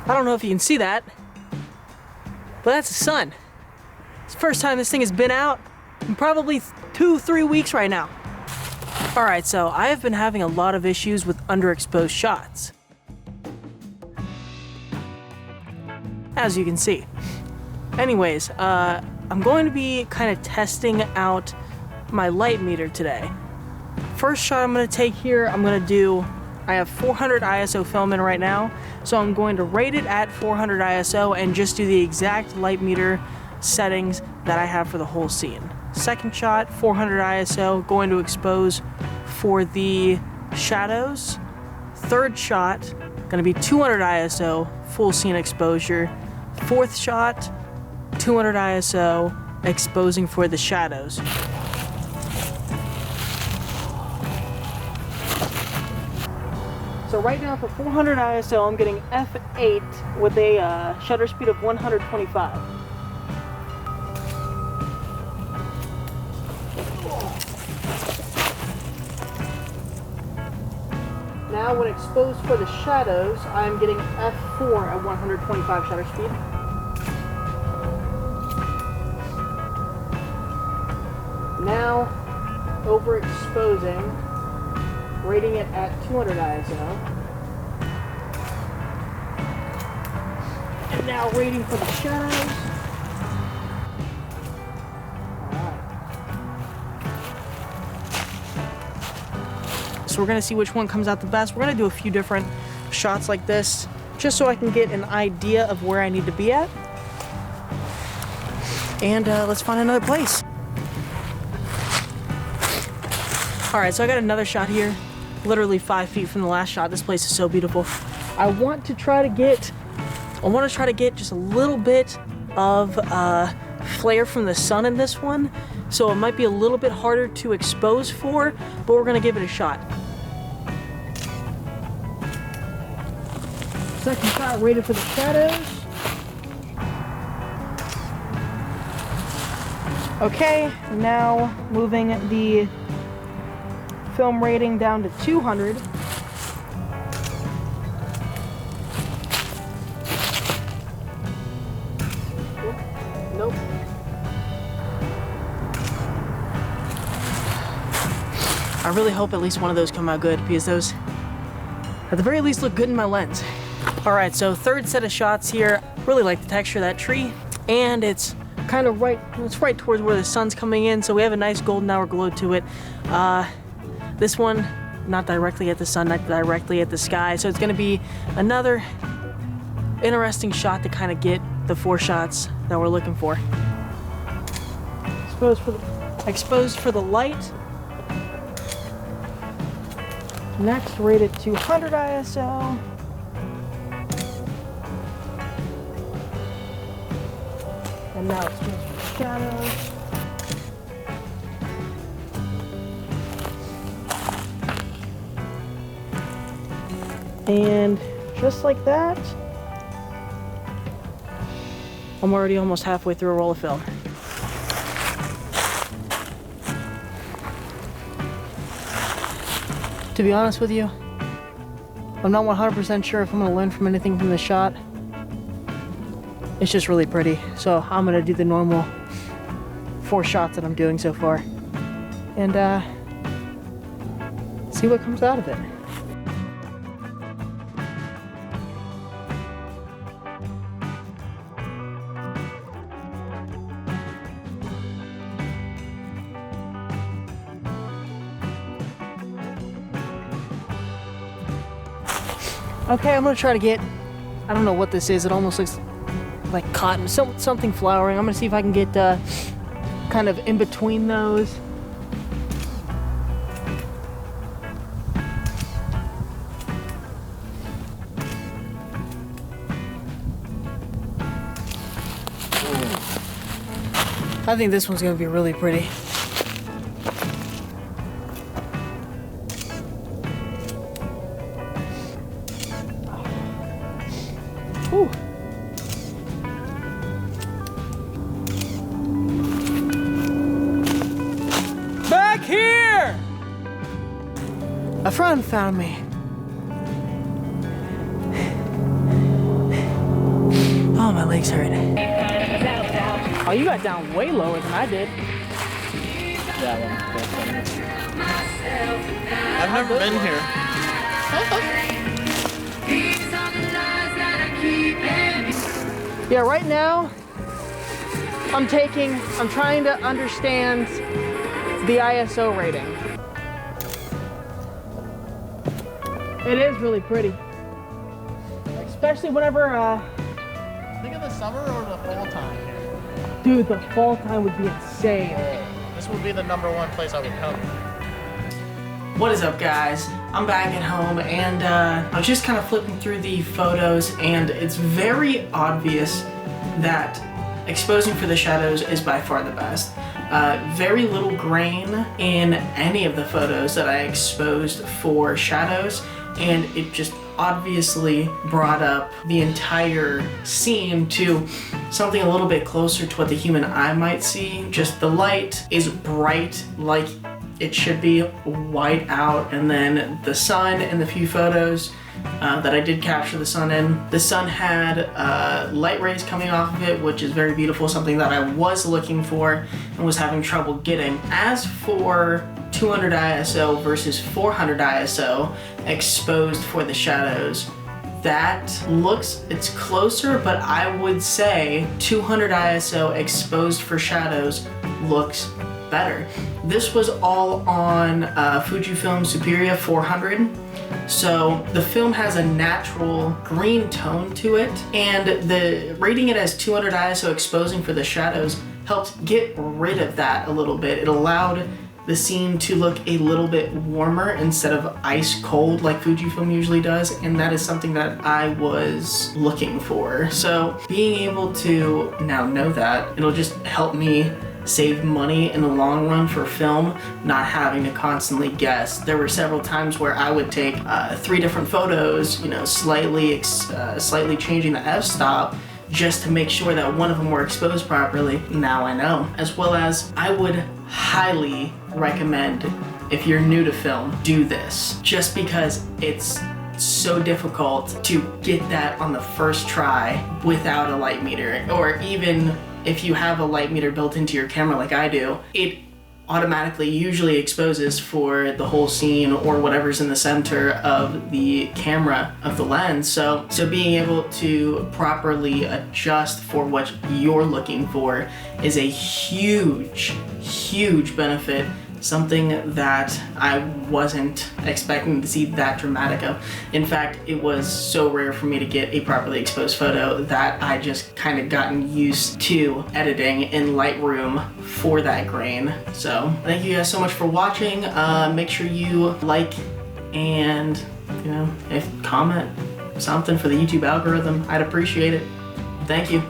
I don't know if you can see that, but that's the sun. It's the first time this thing has been out in probably 2-3 weeks right now. All right, so I have been having a lot of issues with underexposed shots, as you can see. Anyways, I'm going to be kind of testing out my light meter today. First shot I'm going to take here, I have 400 ISO film in right now, so I'm going to rate it at 400 ISO and just do the exact light meter settings that I have for the whole scene. Second shot, 400 ISO, going to expose for the shadows. Third shot, going to be 200 ISO, full scene exposure. Fourth shot, 200 ISO, exposing for the shadows. So right now for 400 ISO, I'm getting f8 with a shutter speed of 125. Now when exposed for the shadows, I'm getting f4 at 125 shutter speed. Now overexposing, rating it at 200 ISO. And now rating for the shadows. Alright. So we're gonna see which one comes out the best. We're gonna do a few different shots like this, just so I can get an idea of where I need to be at. And let's find another place. Alright, so I got another shot here. Literally 5 feet from the last shot. This place is so beautiful. I want to try to get just a little bit of flare from the sun in this one, so it might be a little bit harder to expose for, but we're gonna give it a shot. Second shot rated for the shadows. Okay, now moving the film rating down to 200. Nope. I really hope at least one of those come out good, because those, at the very least, look good in my lens. All right, so third set of shots here. Really like the texture of that tree, and it's kind of right towards where the sun's coming in, so we have a nice golden hour glow to it. This one, not directly at the sun, not directly at the sky, so it's gonna be another interesting shot to kind of get the 4 shots that we're looking for. Exposed for the light. Next, rated 200 ISO. And now it's just for shadows. And just like that, I'm already almost halfway through a roll of film. To be honest with you, I'm not 100% sure if I'm going to learn from anything from this shot. It's just really pretty, so I'm going to do the normal 4 shots that I'm doing so far and see what comes out of it. Okay, I'm gonna try to get, I don't know what this is, it almost looks like cotton, something flowering. I'm gonna see if I can get kind of in between those. I think this one's gonna be really pretty. Whew. Back here! A friend found me. legs hurt. Oh, you got down way lower than I did. I've never been here. Yeah, right now, I'm trying to understand the ISO rating. It is really pretty. Especially whenever, Think of the summer or the fall time here? dude, the fall time would be insane. This would be the #1 place I would come. What is up, guys? I'm back at home and I was just kind of flipping through the photos, and it's very obvious that exposing for the shadows is by far the best. Very little grain in any of the photos that I exposed for shadows, and it just obviously brought up the entire scene to something a little bit closer to what the human eye might see. Just the light is bright like it should be, white out, and then the sun in the few photos that I did capture the sun in, the sun had light rays coming off of it, which is very beautiful, something that I was looking for and was having trouble getting. As for 200 ISO versus 400 ISO exposed for the shadows, it's closer, but I would say 200 ISO exposed for shadows looks better. This was all on Fujifilm Superia 400. So the film has a natural green tone to it, and rating it as 200 ISO exposing for the shadows helped get rid of that a little bit. It allowed the scene to look a little bit warmer instead of ice cold like Fujifilm usually does, and that is something that I was looking for. So being able to now know that, it'll just help me save money in the long run for film, not having to constantly guess. There were several times where I would take 3 different photos, you know, slightly changing the f-stop just to make sure that one of them were exposed properly. Now I know. As well as, I would highly recommend, if you're new to film, do this. Just because it's so difficult to get that on the first try without a light meter, or even if you have a light meter built into your camera like I do, it automatically usually exposes for the whole scene or whatever's in the center of the camera of the lens. So being able to properly adjust for what you're looking for is a huge, huge benefit. Something that I wasn't expecting to see that dramatic of. In fact, it was so rare for me to get a properly exposed photo that I just kind of gotten used to editing in Lightroom for that grain. So thank you guys so much for watching. Make sure you like and, you know, if comment something for the YouTube algorithm, I'd appreciate it. Thank you.